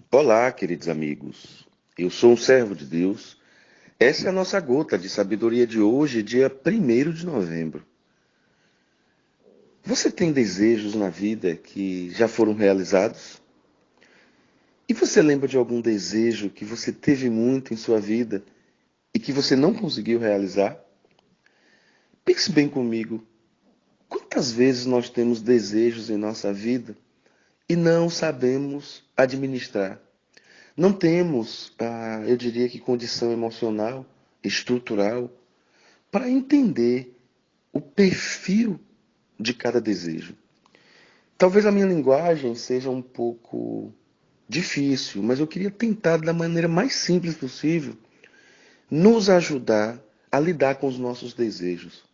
Olá, queridos amigos. Eu sou um servo de Deus. Essa é a nossa gota de sabedoria de hoje, dia 1º de novembro. Você tem desejos na vida que já foram realizados? E você lembra de algum desejo que você teve muito em sua vida e que você não conseguiu realizar? Pense bem comigo. Quantas vezes nós temos desejos em nossa vida e não sabemos administrar? Não temos, eu diria que condição emocional, estrutural, para entender o perfil de cada desejo. Talvez a minha linguagem seja um pouco difícil, mas eu queria tentar, da maneira mais simples possível, nos ajudar a lidar com os nossos desejos.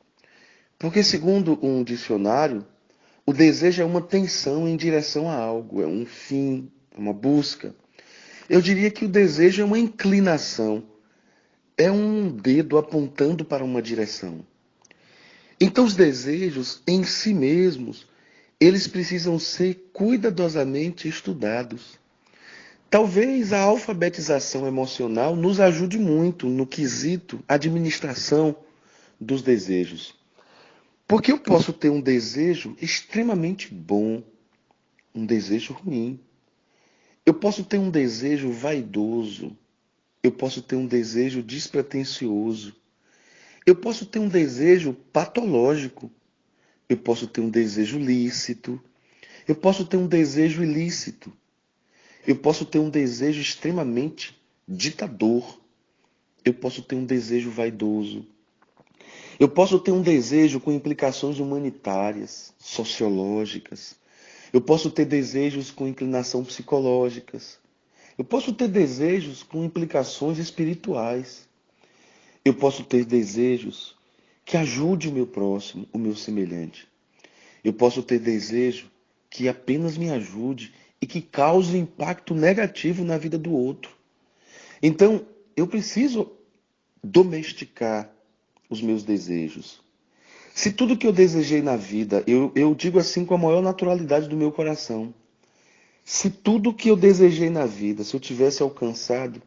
Porque, segundo um dicionário, o desejo é uma tensão em direção a algo, é um fim, uma busca. Eu diria que o desejo é uma inclinação, é um dedo apontando para uma direção. Então, os desejos em si mesmos, eles precisam ser cuidadosamente estudados. Talvez a alfabetização emocional nos ajude muito no quesito administração dos desejos. Porque eu posso ter um desejo extremamente bom, um desejo ruim. Eu posso ter um desejo vaidoso. Eu posso ter um desejo despretensioso. Eu posso ter um desejo patológico. Eu posso ter um desejo lícito. Eu posso ter um desejo ilícito. Eu posso ter um desejo extremamente ditador. Eu posso ter um desejo vaidoso. Eu posso ter um desejo com implicações humanitárias, sociológicas. Eu posso ter desejos com inclinação psicológicas. Eu posso ter desejos com implicações espirituais. Eu posso ter desejos que ajude o meu próximo, o meu semelhante. Eu posso ter desejo que apenas me ajude e que cause impacto negativo na vida do outro. Então, eu preciso domesticar os meus desejos. Se tudo que eu desejei na vida, eu digo assim com a maior naturalidade do meu coração, se tudo que eu desejei na vida, se eu tivesse alcançado,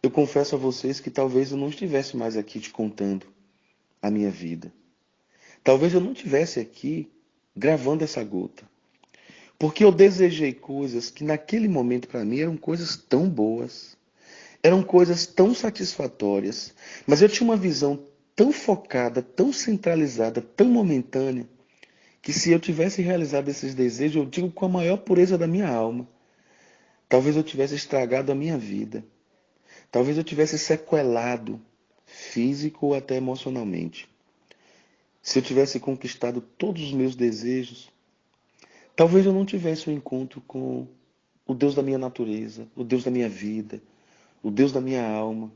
eu confesso a vocês que talvez eu não estivesse mais aqui te contando a minha vida. Talvez eu não estivesse aqui gravando essa gota. Porque eu desejei coisas que naquele momento para mim eram coisas tão boas, eram coisas tão satisfatórias, mas eu tinha uma visão tão focada, tão centralizada, tão momentânea, que se eu tivesse realizado esses desejos, eu digo com a maior pureza da minha alma, talvez eu tivesse estragado a minha vida, talvez eu tivesse sequelado, físico ou até emocionalmente. Se eu tivesse conquistado todos os meus desejos, talvez eu não tivesse um encontro com o Deus da minha natureza, o Deus da minha vida, o Deus da minha alma.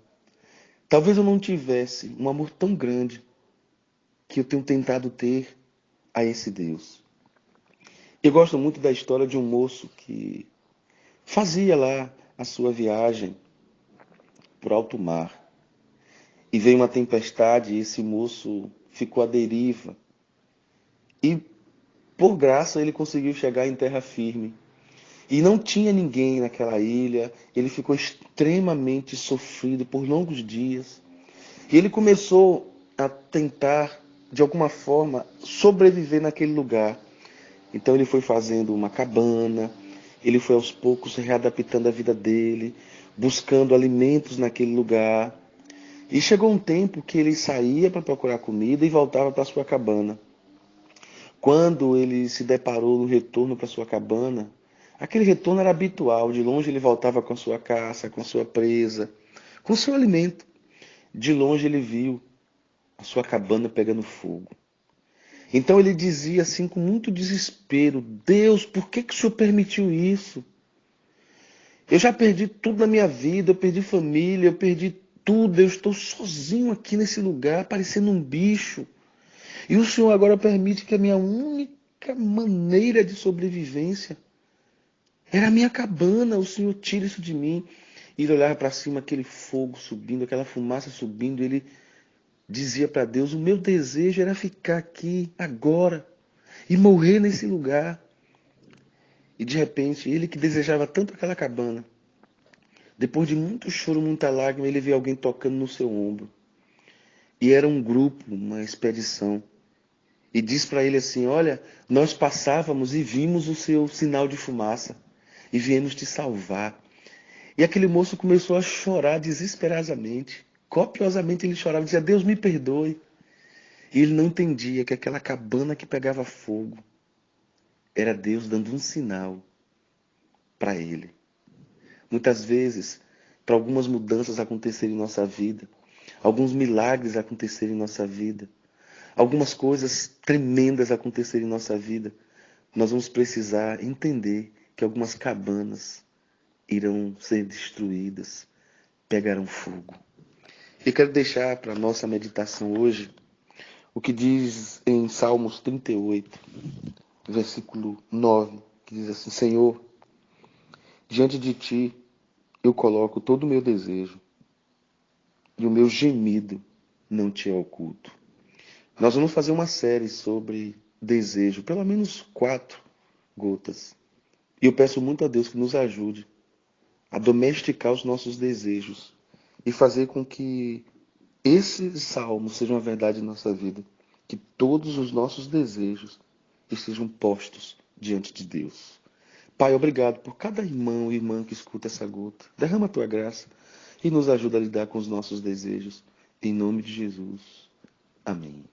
Talvez eu não tivesse um amor tão grande que eu tenho tentado ter a esse Deus. Eu gosto muito da história de um moço que fazia lá a sua viagem por alto mar. E veio uma tempestade e esse moço ficou à deriva. E, por graça, ele conseguiu chegar em terra firme. E não tinha ninguém naquela ilha. Ele ficou extremamente sofrido por longos dias. E ele começou a tentar, de alguma forma, sobreviver naquele lugar. Então ele foi fazendo uma cabana, ele foi aos poucos readaptando a vida dele, buscando alimentos naquele lugar. E chegou um tempo que ele saía para procurar comida e voltava para sua cabana. Quando ele se deparou no retorno para sua cabana, aquele retorno era habitual. De longe ele voltava com a sua caça, com a sua presa, com o seu alimento. De longe ele viu a sua cabana pegando fogo. Então ele dizia assim com muito desespero: Deus, por que o Senhor permitiu isso? Eu já perdi tudo na minha vida, eu perdi família, eu perdi tudo, eu estou sozinho aqui nesse lugar, parecendo um bicho. E o Senhor agora permite que a minha única maneira de sobrevivência era a minha cabana. O Senhor tira isso de mim. E ele olhava para cima, aquele fogo subindo, aquela fumaça subindo. Ele dizia para Deus: o meu desejo era ficar aqui agora e morrer nesse lugar. E de repente, ele que desejava tanto aquela cabana, depois de muito choro, muita lágrima, ele vê alguém tocando no seu ombro. E era um grupo, uma expedição. E diz para ele assim: olha, nós passávamos e vimos o seu sinal de fumaça e viemos te salvar. E aquele moço começou a chorar desesperadamente. Copiosamente ele chorava, dizia: Deus me perdoe. E ele não entendia que aquela cabana que pegava fogo era Deus dando um sinal para ele. Muitas vezes, para algumas mudanças acontecerem em nossa vida, alguns milagres acontecerem em nossa vida, algumas coisas tremendas acontecerem em nossa vida, nós vamos precisar entender que algumas cabanas irão ser destruídas, pegarão fogo. E quero deixar para a nossa meditação hoje o que diz em Salmos 38, versículo 9, que diz assim: Senhor, diante de ti eu coloco todo o meu desejo e o meu gemido não te é oculto. Nós vamos fazer uma série sobre desejo, pelo menos 4 gotas. E eu peço muito a Deus que nos ajude a domesticar os nossos desejos e fazer com que esse salmo seja uma verdade em nossa vida. Que todos os nossos desejos estejam postos diante de Deus. Pai, obrigado por cada irmão e irmã que escuta essa gota. Derrama a tua graça e nos ajuda a lidar com os nossos desejos. Em nome de Jesus. Amém.